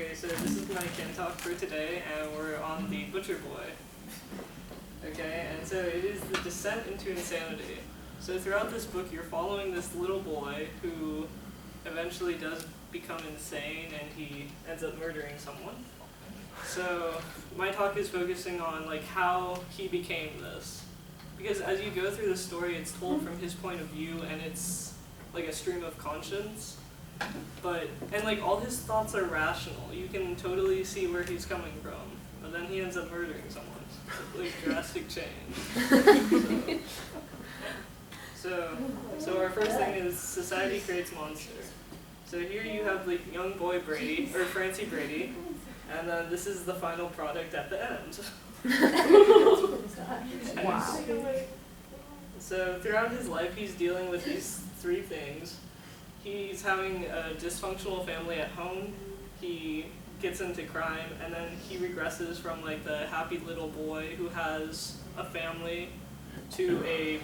Okay, so this is my Ken talk for today, and we're on the Butcher Boy. Okay, and so it is the descent into insanity. So throughout this book, you're following this little boy who eventually does become insane, and he ends up murdering someone. So my talk is focusing on like how he became this, because as you go through the story, it's told from his point of view, and it's like a stream of conscience. And like all his thoughts are rational. You can totally see where he's coming from, but then he ends up murdering someone. Like drastic change. So our first thing is society creates monsters. So here you have like young boy Brady, or Francie Brady, and then this is the final product at the end. Wow. So throughout his life, he's dealing with these three things. He's having a dysfunctional family at home, he gets into crime, and then he regresses from like the happy little boy who has a family to a,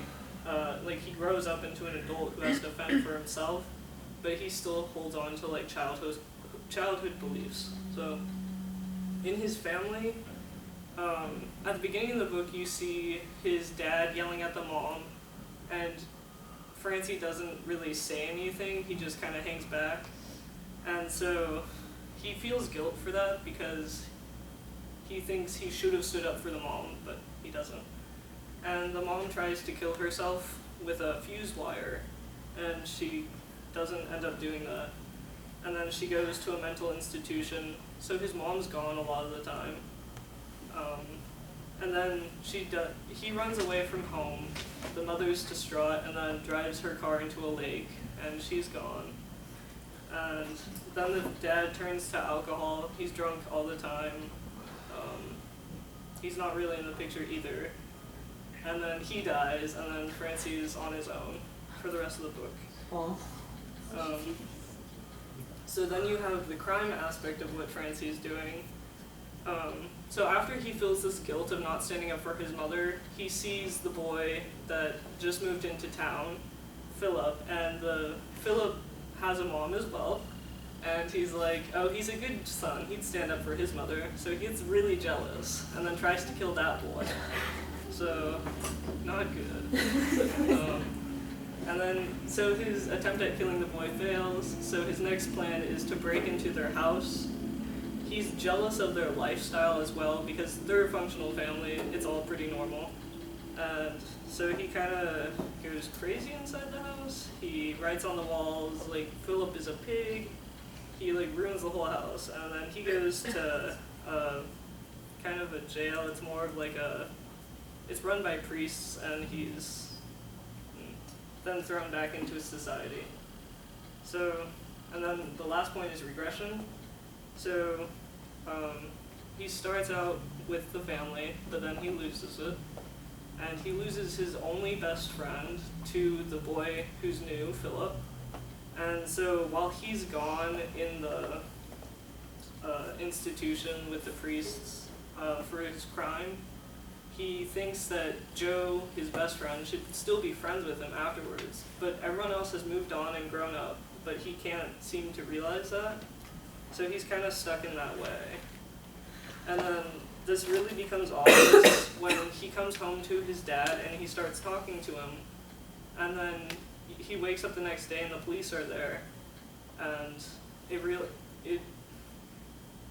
like he grows up into an adult who has to fend for himself, but he still holds on to like childhood beliefs. So in his family, at the beginning of the book you see his dad yelling at the mom, and Francie doesn't really say anything, he just kind of hangs back. And so he feels guilt for that because he thinks he should have stood up for the mom, but he doesn't. And the mom tries to kill herself with a fuse wire, and she doesn't end up doing that. And then she goes to a mental institution, so his mom's gone a lot of the time. And then he runs away from home, the mother's distraught, and then drives her car into a lake, and she's gone. And then the dad turns to alcohol, he's drunk all the time, he's not really in the picture either. And then he dies, and then Francie is on his own for the rest of the book. So then you have the crime aspect of what Francie's doing. So after he feels this guilt of not standing up for his mother, he sees the boy that just moved into town, Philip, and Philip has a mom as well, and he's like, oh, he's a good son, he'd stand up for his mother, so he gets really jealous, and then tries to kill that boy. So, not good. And then, so his attempt at killing the boy fails, so his next plan is to break into their house. He's jealous of their lifestyle as well, because they're a functional family, it's all pretty normal. And so he kind of goes crazy inside the house. He writes on the walls, like, Philip is a pig. He, like, ruins the whole house. And then he goes to kind of a jail. It's more of like it's run by priests, and he's then thrown back into society. So, and then the last point is regression. So, he starts out with the family, but then he loses it. And he loses his only best friend to the boy who's new, Philip. And so while he's gone in the institution with the priests for his crime, he thinks that Joe, his best friend, should still be friends with him afterwards. But everyone else has moved on and grown up, but he can't seem to realize that. So he's kind of stuck in that way. And then this really becomes obvious when he comes home to his dad and he starts talking to him. And then he wakes up the next day and the police are there. And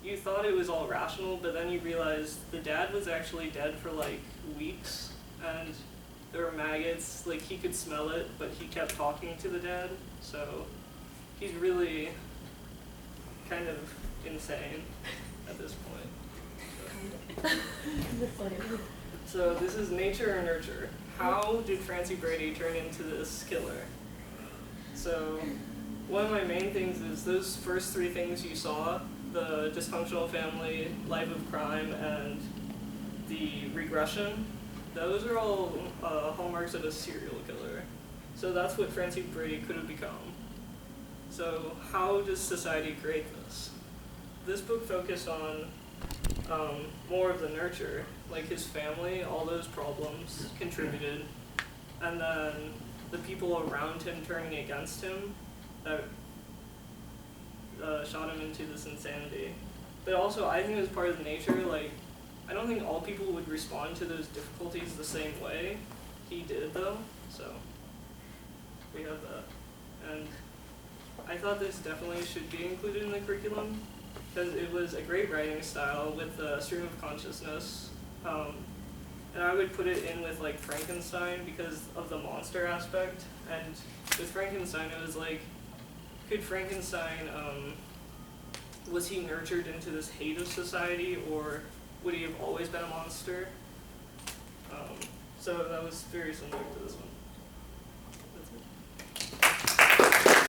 you thought it was all rational, but then you realize the dad was actually dead for like weeks. And there were maggots, like he could smell it, but he kept talking to the dad. So he's really kind of insane at this point. So this is nature or nurture. How did Francie Brady turn into this killer? So one of my main things is those first three things you saw, the dysfunctional family, life of crime, and the regression, those are all hallmarks of a serial killer. So that's what Francie Brady could have become. So how does society create this? This book focused on more of the nurture, like his family, all those problems contributed, and then the people around him turning against him that shot him into this insanity. But also, I think it was part of the nature, like, I don't think all people would respond to those difficulties the same way. He did, though, so we have that. And I thought this definitely should be included in the curriculum, because it was a great writing style with a stream of consciousness. And I would put it in with, like, Frankenstein because of the monster aspect. And with Frankenstein, it was like, could Frankenstein, was he nurtured into this hate of society, or would he have always been a monster? So that was very similar to this one.